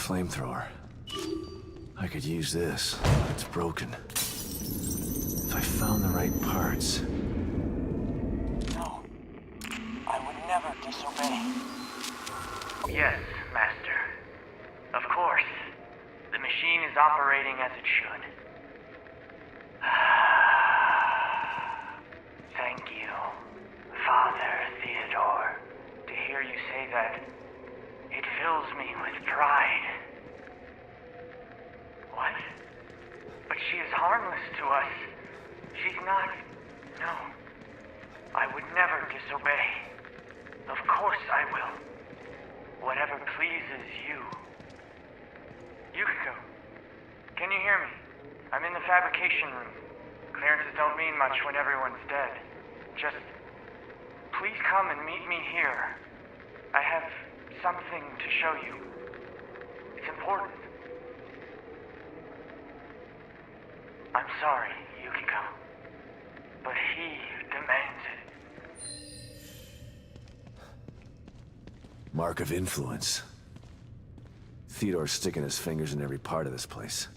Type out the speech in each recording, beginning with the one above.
flamethrower. I could use this, but it's broken. If I found the right parts... No. I would never disobey. Yes, Master. Of course. The machine is operating as it should. Thank you, Father Theodore. To hear you say that, it fills me with pride. What? But she is harmless to us. She's not... No. I would never disobey. Of course I will. Whatever pleases you. Yukiko, can you hear me? I'm in the fabrication room. Clearances don't mean much when everyone's dead. Just... please come and meet me here. I have something to show you. It's important. I'm sorry, Yukiko, but he demands it. Mark of influence. Theodore's sticking his fingers in every part of this place.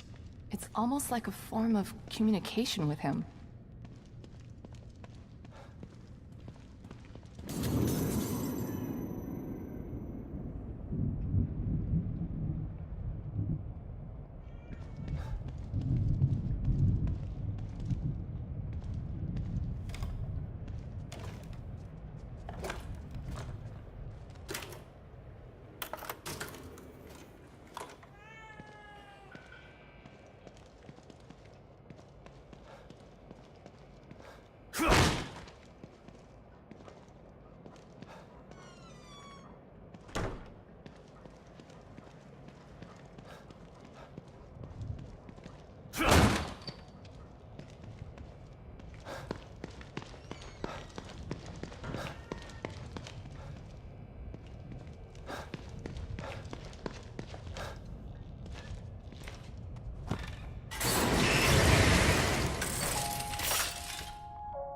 It's almost like a form of communication with him.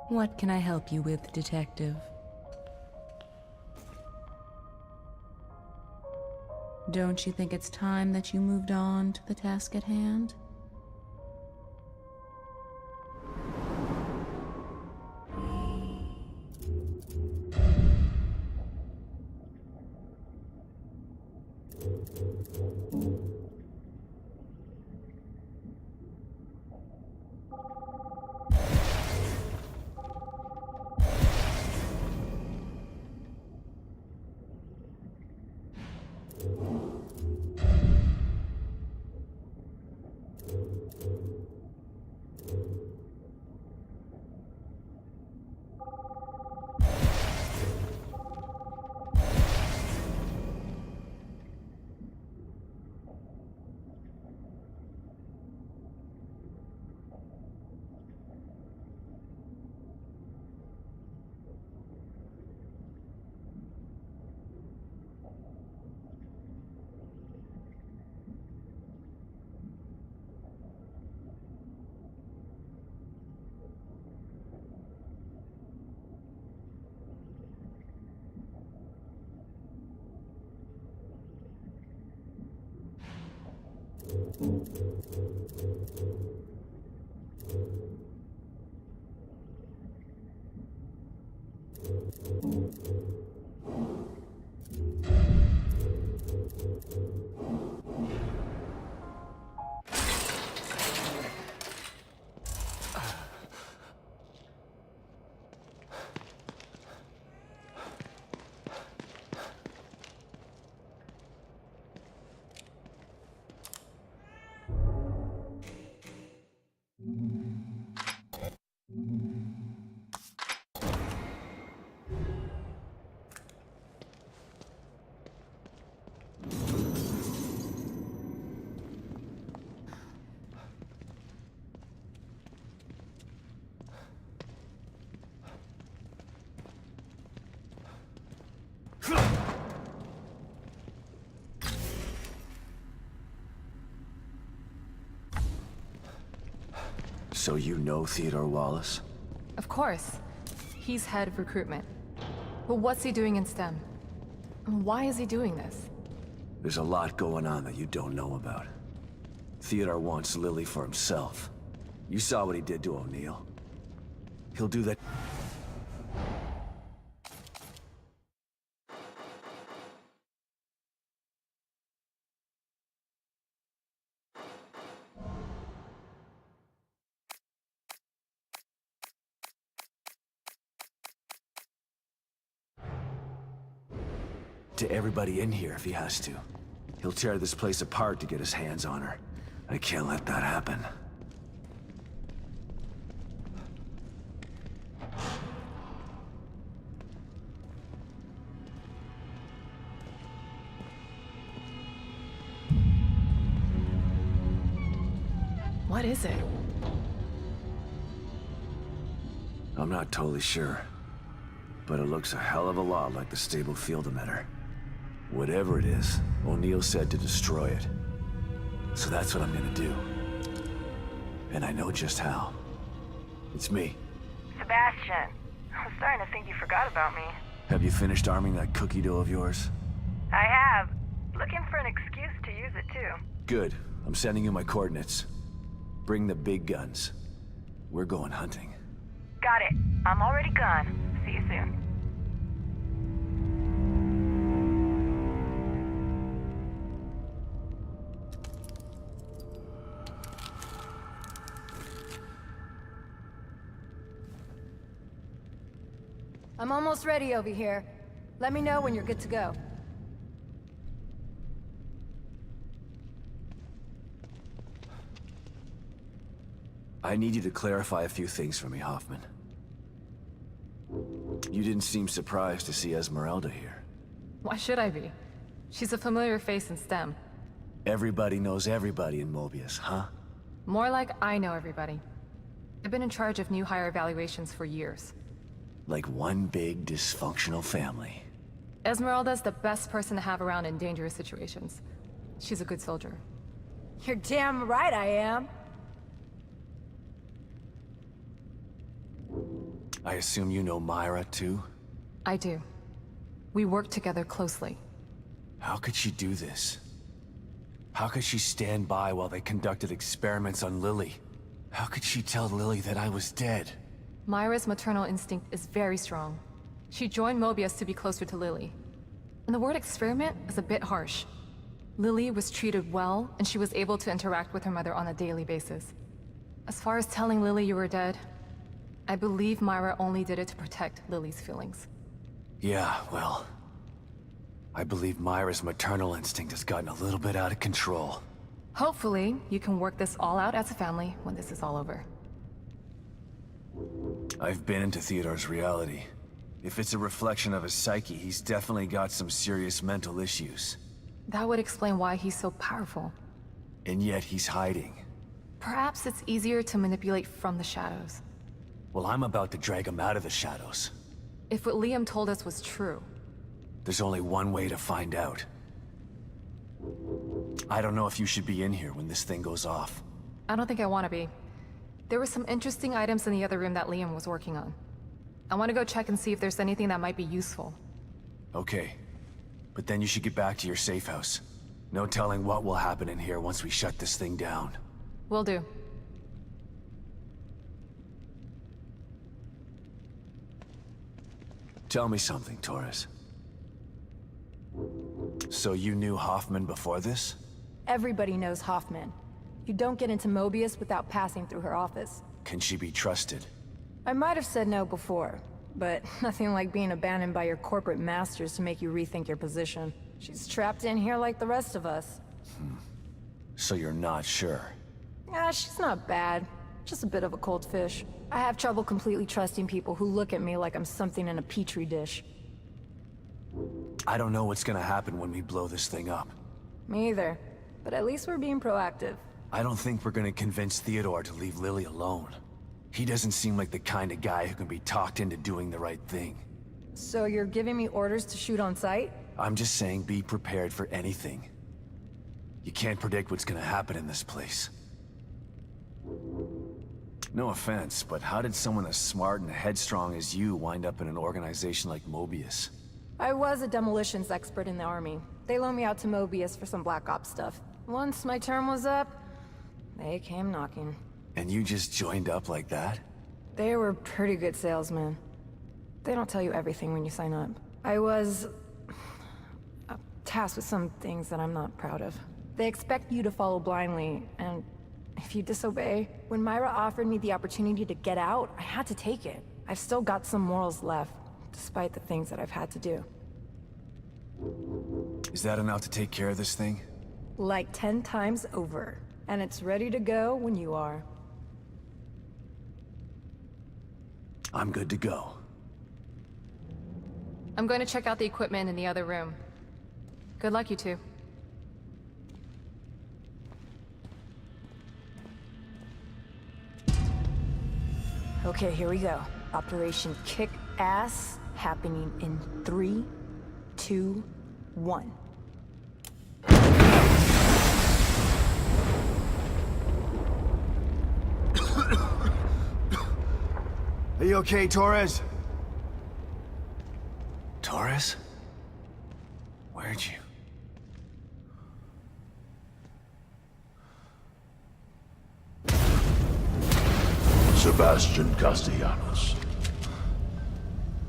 What can I help you with, Detective? Don't you think it's time that you moved on to the task at hand? So you know Theodore Wallace? Of course. He's head of recruitment. But what's he doing in STEM? And why is he doing this? There's a lot going on that you don't know about. Theodore wants Lily for himself. You saw what he did to O'Neill. He'll do that. To everybody in here if he has to. He'll tear this place apart to get his hands on her. I can't let that happen. What is it? I'm not totally sure, but it looks a hell of a lot like the stable field emitter. Whatever it is, O'Neill said to destroy it. So that's what I'm gonna do. And I know just how. It's me. Sebastian, I was starting to think you forgot about me. Have you finished arming that cookie dough of yours? I have. Looking for an excuse to use it too. Good. I'm sending you my coordinates. Bring the big guns. We're going hunting. Got it. I'm already gone. See you soon. I'm almost ready over here. Let me know when you're good to go. I need you to clarify a few things for me, Hoffman. You didn't seem surprised to see Esmeralda here. Why should I be? She's a familiar face in STEM. Everybody knows everybody in Mobius, huh? More like I know everybody. I've been in charge of new hire evaluations for years. Like one big dysfunctional family. Esmeralda's the best person to have around in dangerous situations. She's a good soldier. You're damn right I am. I assume you know Myra, too? I do. We work together closely. How could she do this? How could she stand by while they conducted experiments on Lily? How could she tell Lily that I was dead? Myra's maternal instinct is very strong. She joined Mobius to be closer to Lily. And the word experiment is a bit harsh. Lily was treated well, and she was able to interact with her mother on a daily basis. As far as telling Lily you were dead, I believe Myra only did it to protect Lily's feelings. Yeah, well... I believe Myra's maternal instinct has gotten a little bit out of control. Hopefully, you can work this all out as a family when this is all over. I've been into Theodore's reality. If it's a reflection of his psyche, he's definitely got some serious mental issues. That would explain why he's so powerful. And yet he's hiding. Perhaps it's easier to manipulate from the shadows. Well, I'm about to drag him out of the shadows. If what Liam told us was true, there's only one way to find out. I don't know if you should be in here when this thing goes off. I don't think I want to be. There were some interesting items in the other room that Liam was working on. I want to go check and see if there's anything that might be useful. Okay. But then you should get back to your safe house. No telling what will happen in here once we shut this thing down. Will do. Tell me something, Torres. So you knew Hoffman before this? Everybody knows Hoffman. You don't get into Mobius without passing through her office. Can she be trusted? I might have said no before, but nothing like being abandoned by your corporate masters to make you rethink your position. She's trapped in here like the rest of us. So you're not sure? Yeah, she's not bad. Just a bit of a cold fish. I have trouble completely trusting people who look at me like I'm something in a petri dish. I don't know what's gonna happen when we blow this thing up. Me either. But at least we're being proactive. I don't think we're gonna convince Theodore to leave Lily alone. He doesn't seem like the kind of guy who can be talked into doing the right thing. So you're giving me orders to shoot on sight? I'm just saying be prepared for anything. You can't predict what's gonna happen in this place. No offense, but how did someone as smart and headstrong as you wind up in an organization like Mobius? I was a demolitions expert in the army. They loaned me out to Mobius for some Black Ops stuff. Once my term was up, they came knocking. And you just joined up like that? They were pretty good salesmen. They don't tell you everything when you sign up. I was tasked with some things that I'm not proud of. They expect you to follow blindly, and if you disobey... When Myra offered me the opportunity to get out, I had to take it. I've still got some morals left, despite the things that I've had to do. Is that enough to take care of this thing? Like 10 times over. And it's ready to go when you are. I'm good to go. I'm going to check out the equipment in the other room. Good luck, you two. Okay, here we go. Operation Kick Ass, happening in 3, 2, 1. Are you okay, Torres? Torres? Where'd you... Sebastian Castellanos.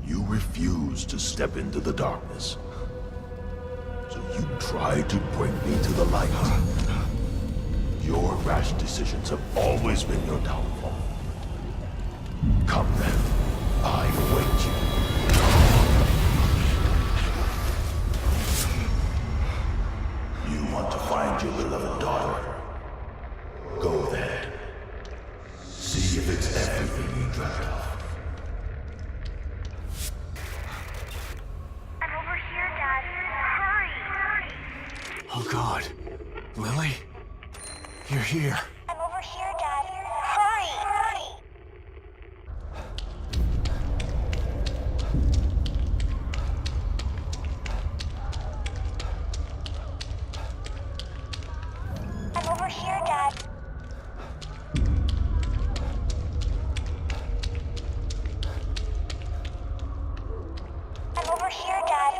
You refused to step into the darkness. So you tried to bring me to the light. Your rash decisions have always been your downfall. Come then, I await you. You want to find your beloved daughter? Go there. See if it's everything you dreamt of. I'm over here, Dad. Hurry! Oh God. Lily? You're here. I'm over here, Dad. Hurry! I'm over here, Dad. I'm over here, Dad.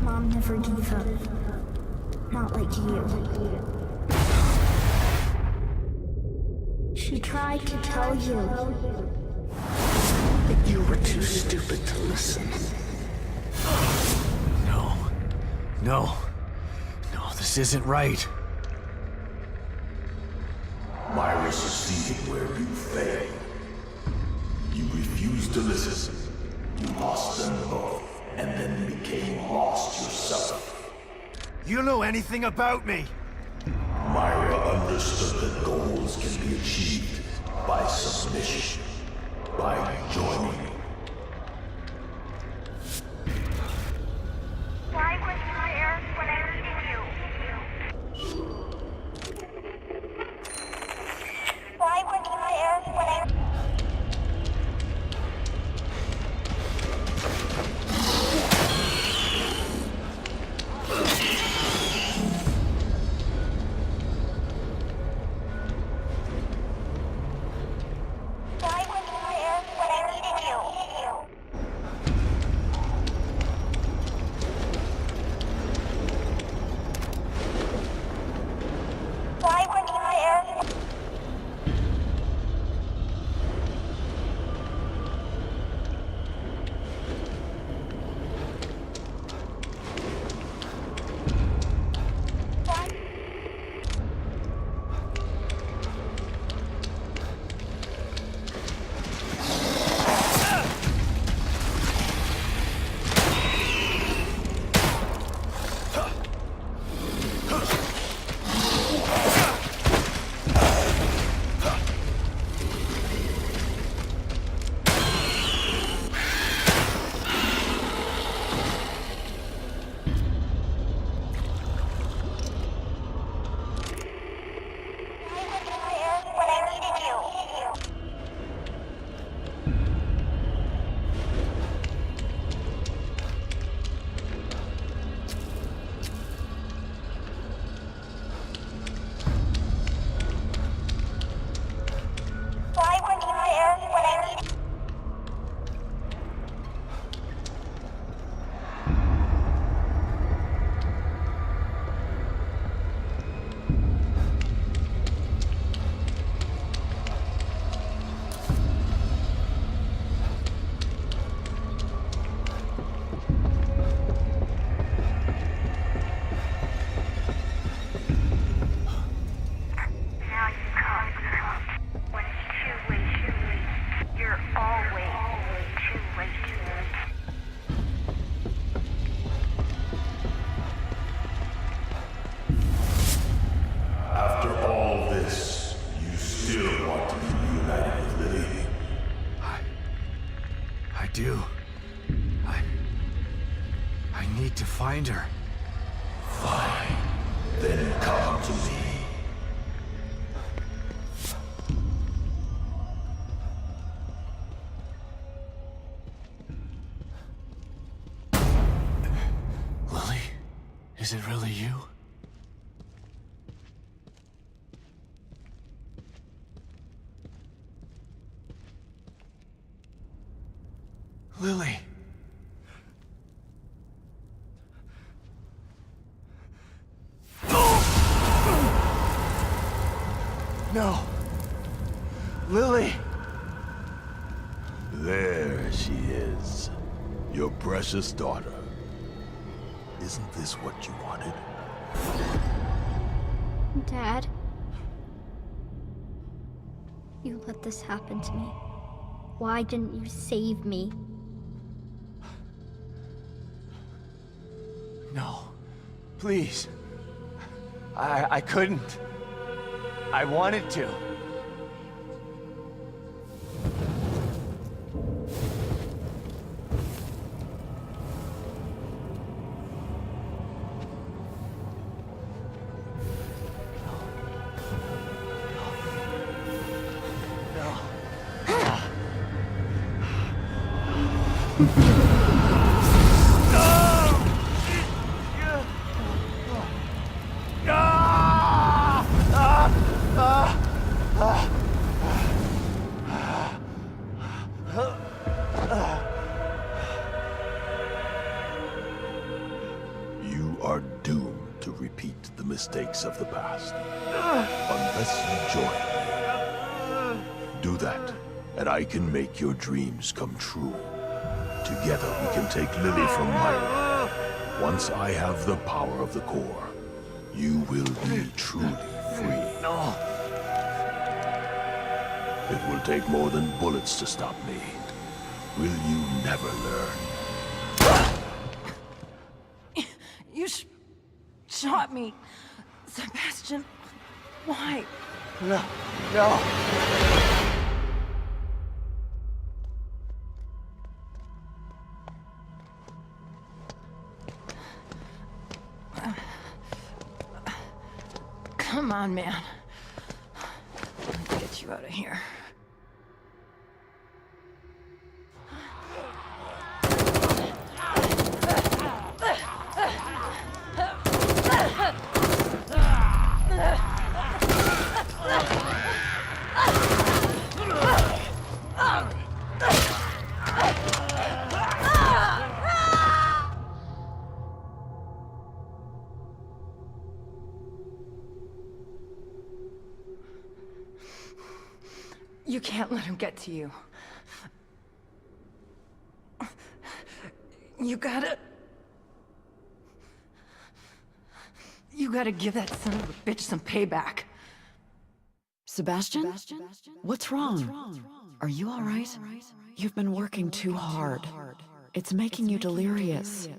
Mom never gave up. Not like you. She tried to tell you. But you were too stupid to listen. No. No. No, this isn't right. Myra succeeded where you failed. You refused to listen. You lost them both, and then became lost yourself. You know anything about me? Myra understood that goals can be achieved by submission, by joining. Why weren't you there when I needed you? Why weren't you there when I... I need to find her. Fine. Then come to me. Is it really you? Lily! No! Lily! There she is. Your precious daughter. Isn't this what you wanted? Dad, you let this happen to me. Why didn't you save me? No. Please. I couldn't. I wanted to. You are doomed to repeat the mistakes of the past. Unless you join me. Do that, and I can make your dreams come true. Together we can take Lily from Myra. Once I have the power of the core, you will be truly free. No. It will take more than bullets to stop me. Will you never learn? You shot me. Sebastian, why? No. No. Come on, man. Let's get you out of here. You can't let him get to you. You gotta give that son of a bitch some payback. Sebastian? What's wrong? Are you all right? You've been working too hard. It's making you delirious.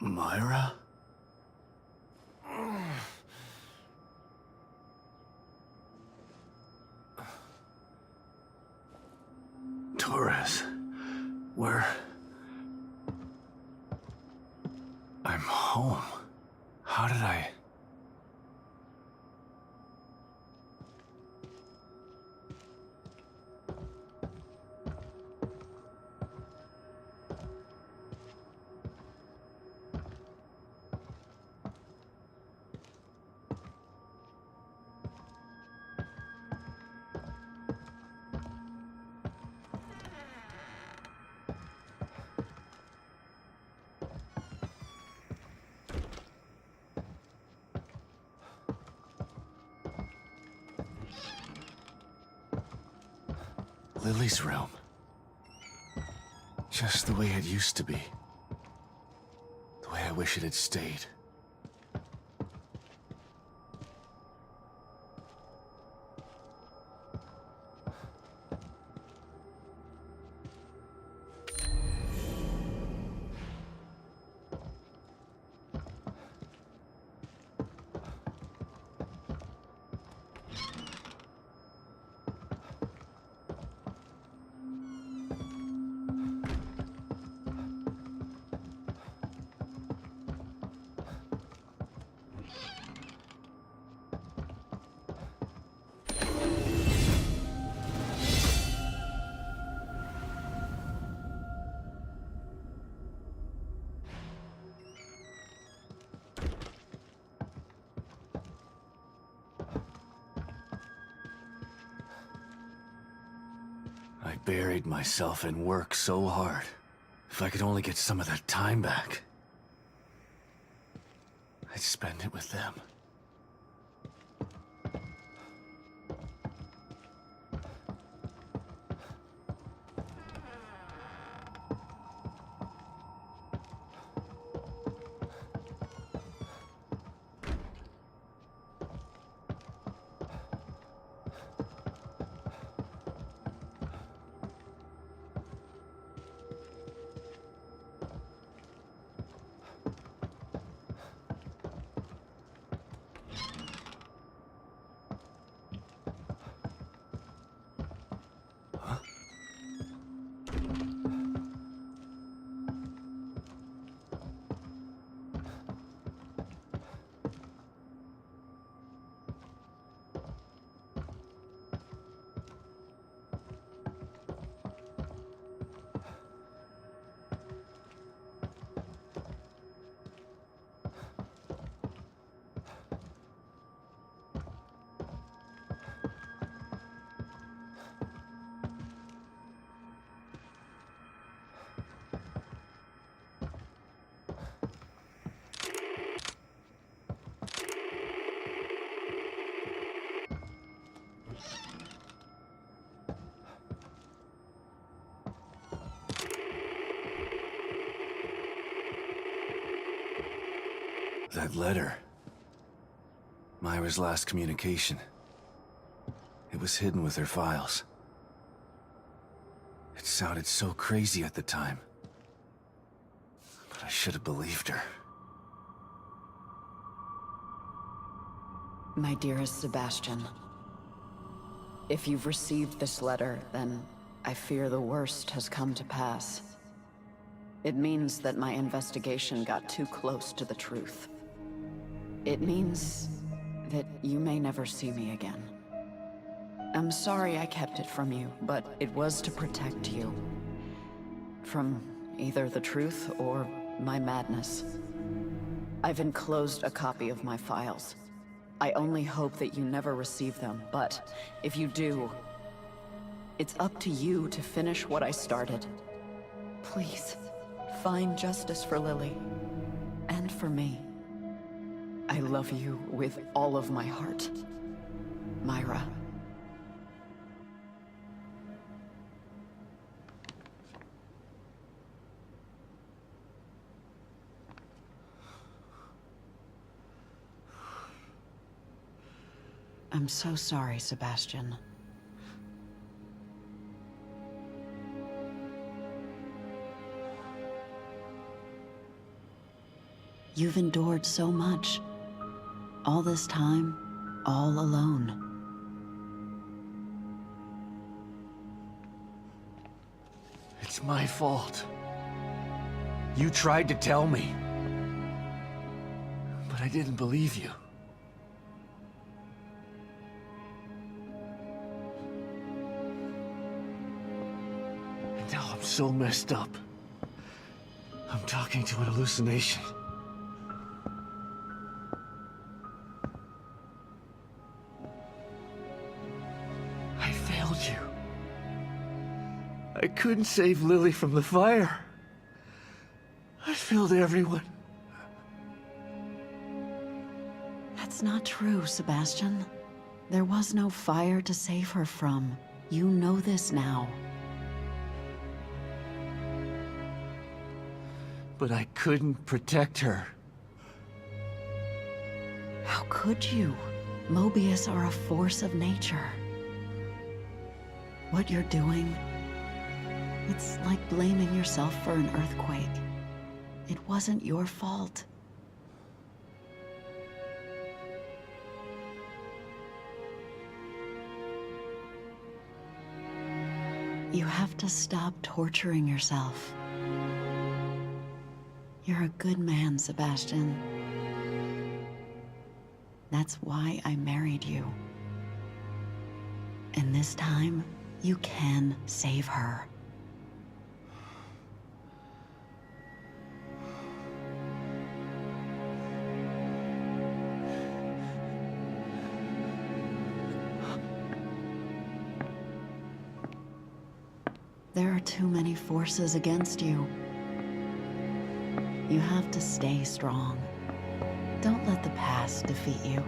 Myra? Torres, where? I'm home. How did I? Lily's room. Just the way it used to be. The way I wish it had stayed. buried myself in work so hard. If I could only get some of that time back, I'd spend it with them. That letter. Myra's last communication. It was hidden with her files. It sounded so crazy at the time. But I should have believed her. My dearest Sebastian, if you've received this letter, then I fear the worst has come to pass. It means that my investigation got too close to the truth. It means that you may never see me again. I'm sorry I kept it from you, but it was to protect you. From either the truth or my madness. I've enclosed a copy of my files. I only hope that you never receive them, but if you do, it's up to you to finish what I started. Please, find justice for Lily, and for me. I love you with all of my heart, Myra. I'm so sorry, Sebastian. You've endured so much. All this time, all alone. It's my fault. You tried to tell me. But I didn't believe you. And now I'm so messed up. I'm talking to an hallucination. I couldn't save Lily from the fire. I failed everyone. That's not true, Sebastian. There was no fire to save her from. You know this now. But I couldn't protect her. How could you? Mobius are a force of nature. What you're doing, it's like blaming yourself for an earthquake. It wasn't your fault. You have to stop torturing yourself. You're a good man, Sebastian. That's why I married you. And this time, you can save her. There are too many forces against you. You have to stay strong. Don't let the past defeat you.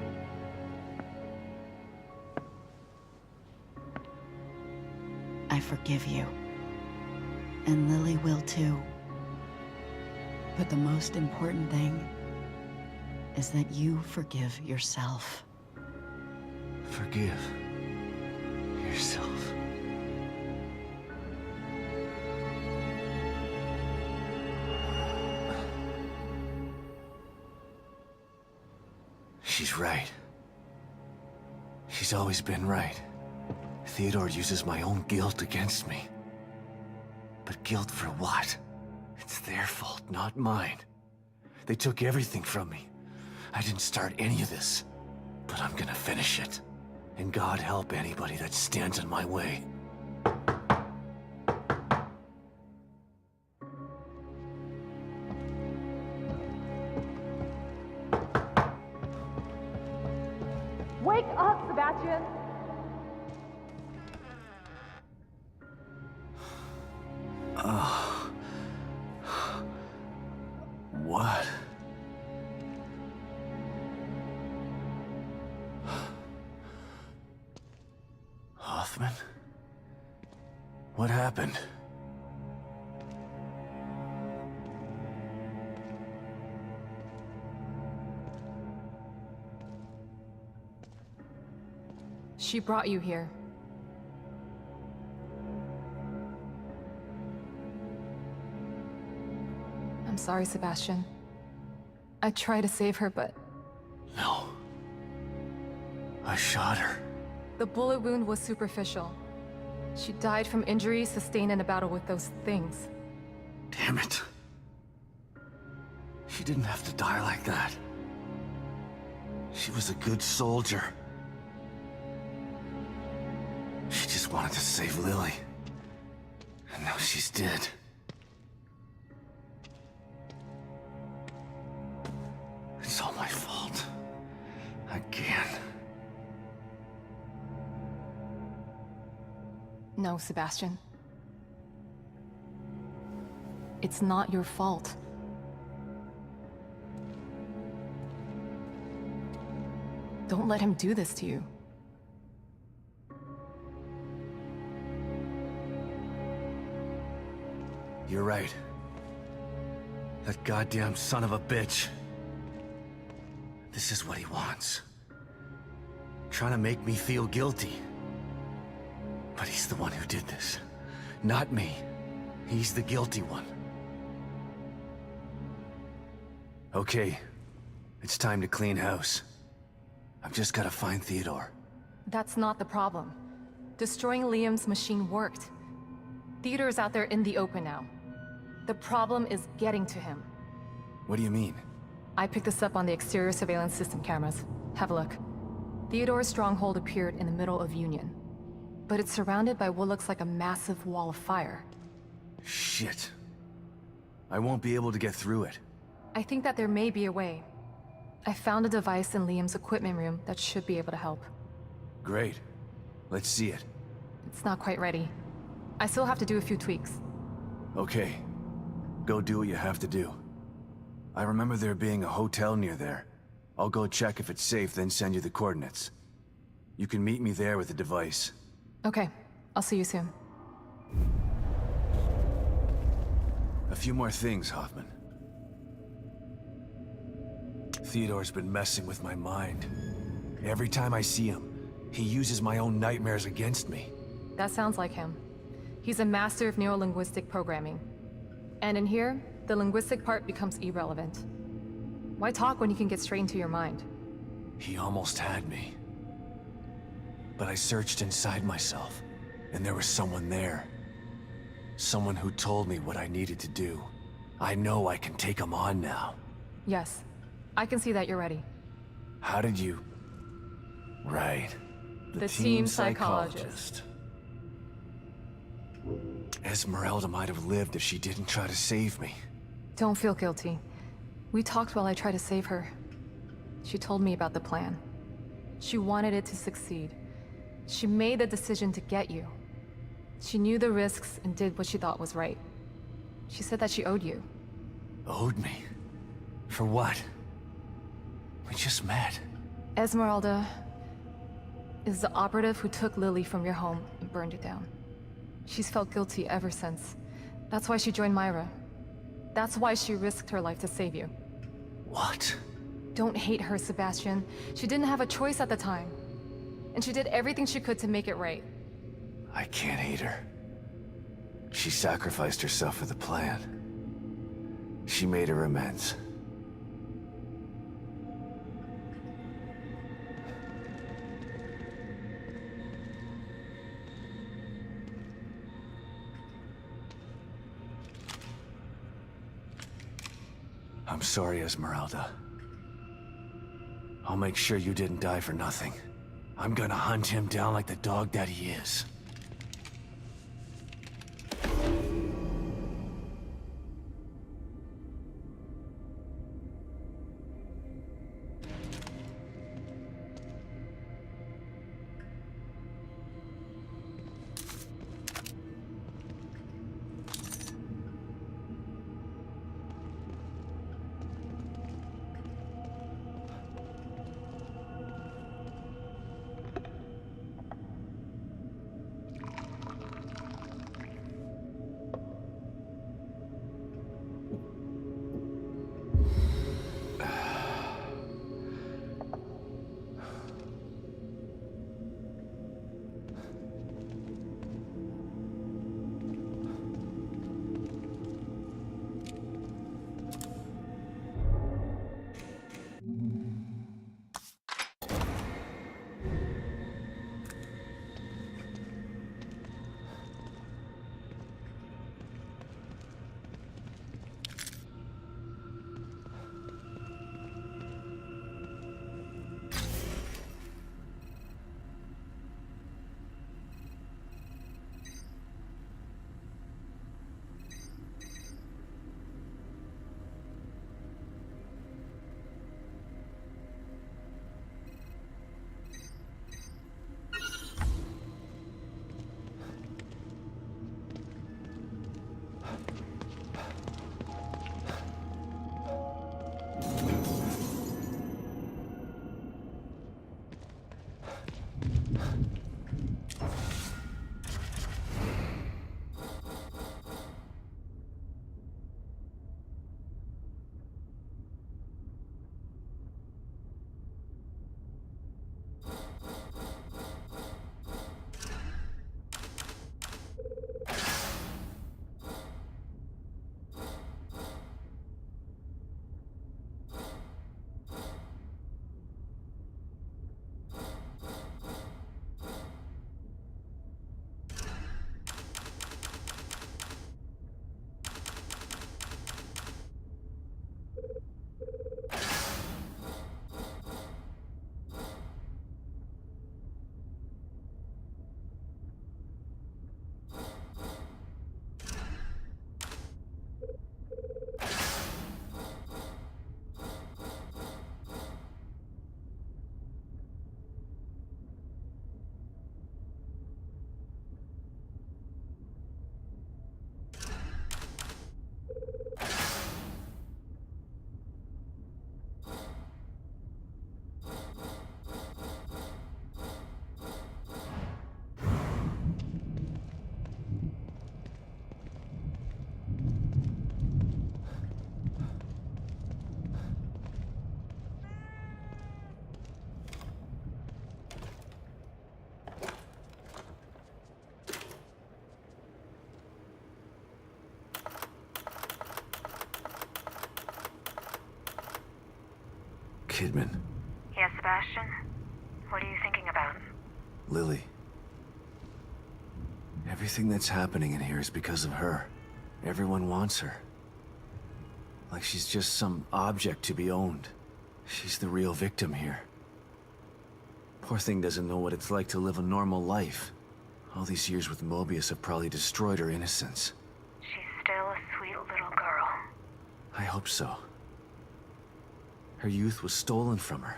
I forgive you. And Lily will too. But the most important thing is that you forgive yourself. Forgive yourself. She's right. She's always been right. Theodore uses my own guilt against me. But guilt for what? It's their fault, not mine. They took everything from me. I didn't start any of this. But I'm gonna finish it. And God help anybody that stands in my way. Wake up, Sebastian! What? Hoffman? What happened? She brought you here. I'm sorry, Sebastian. I tried to save her, but... No. I shot her. the bullet wound was superficial. She died from injuries sustained in a battle with those things. Damn it. She didn't have to die like that. She was a good soldier. She just wanted to save Lily. And now she's dead. It's all my fault. Again. No, Sebastian. It's not your fault. Don't let him do this to you. You're right. That goddamn son of a bitch. This is what he wants. Trying to make me feel guilty. But he's the one who did this. Not me. He's the guilty one. Okay. It's time to clean house. I've just gotta find Theodore. That's not the problem. Destroying Liam's machine worked. Theodore's out there in the open now. The problem is getting to him. What do you mean? I picked this up on the exterior surveillance system cameras. Have a look. Theodore's stronghold appeared in the middle of Union. But it's surrounded by what looks like a massive wall of fire. Shit. I won't be able to get through it. I think that there may be a way. I found a device in Liam's equipment room that should be able to help. Great. Let's see it. It's not quite ready. I still have to do a few tweaks. Okay. Go do what you have to do. I remember there being a hotel near there. I'll go check if it's safe, then send you the coordinates. You can meet me there with the device. Okay. I'll see you soon. A few more things, Hoffman. Theodore's been messing with my mind. Every time I see him, he uses my own nightmares against me. That sounds like him. He's a master of neurolinguistic programming. And in here, the linguistic part becomes irrelevant. Why talk when you can get straight into your mind? He almost had me. But I searched inside myself, and there was someone there. Someone who told me what I needed to do. I know I can take him on now. Yes. I can see that you're ready. How did you... Right. The team psychologist. Esmeralda might have lived if she didn't try to save me. Don't feel guilty. We talked while I tried to save her. She told me about the plan. She wanted it to succeed. She made the decision to get you. She knew the risks and did what she thought was right. She said that she owed you. Owed me? For what? We just met. Esmeralda is the operative who took Lily from your home and burned it down. She's felt guilty ever since. That's why she joined Myra. That's why she risked her life to save you. What? Don't hate her, Sebastian. She didn't have a choice at the time. And she did everything she could to make it right. I can't hate her. She sacrificed herself for the plan. She made her amends. I'm sorry, Esmeralda. I'll make sure you didn't die for nothing. I'm gonna hunt him down like the dog that he is. Kidman. Yes, Sebastian? What are you thinking about? Lily. Everything that's happening in here is because of her. Everyone wants her. Like she's just some object to be owned. She's the real victim here. Poor thing doesn't know what it's like to live a normal life. All these years with Mobius have probably destroyed her innocence. She's still a sweet little girl. I hope so. Her youth was stolen from her.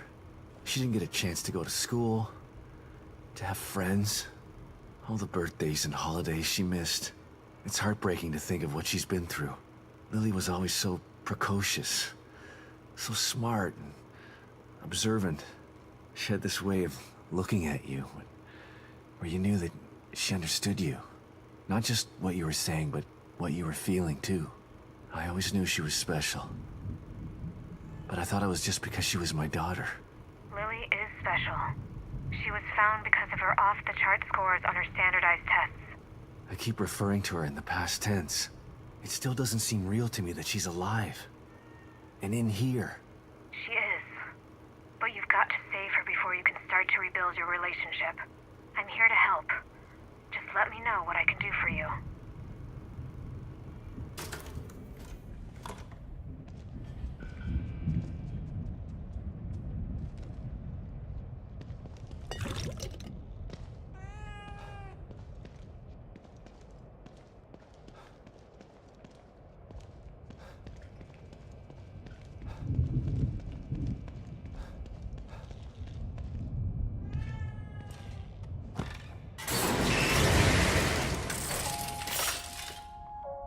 She didn't get a chance to go to school, to have friends. All the birthdays and holidays she missed. It's heartbreaking to think of what she's been through. Lily was always so precocious, so smart and observant. She had this way of looking at you, where you knew that she understood you. Not just what you were saying, but what you were feeling, too. I always knew she was special. But I thought it was just because she was my daughter. Lily is special. She was found because of her off-the-chart scores on her standardized tests. I keep referring to her in the past tense. It still doesn't seem real to me that she's alive. And in here. She is. But you've got to save her before you can start to rebuild your relationship. I'm here to help. Just let me know what I can do for you.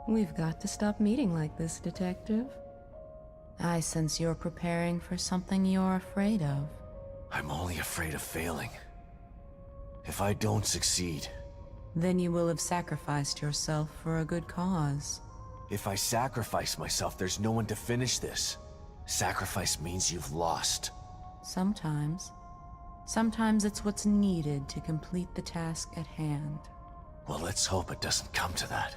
We've got to stop meeting like this, Detective. I sense you're preparing for something you're afraid of. I'm only afraid of failing. If I don't succeed... Then you will have sacrificed yourself for a good cause. If I sacrifice myself, there's no one to finish this. Sacrifice means you've lost. Sometimes. Sometimes it's what's needed to complete the task at hand. Well, let's hope it doesn't come to that.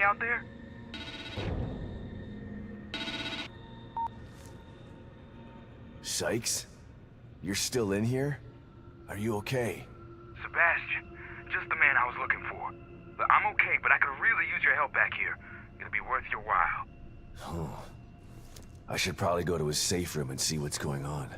Out there? Sykes? You're still in here? Are you okay? Sebastian, just the man I was looking for. But I'm okay, but I could really use your help back here. It'll be worth your while. I should probably go to his safe room and see what's going on.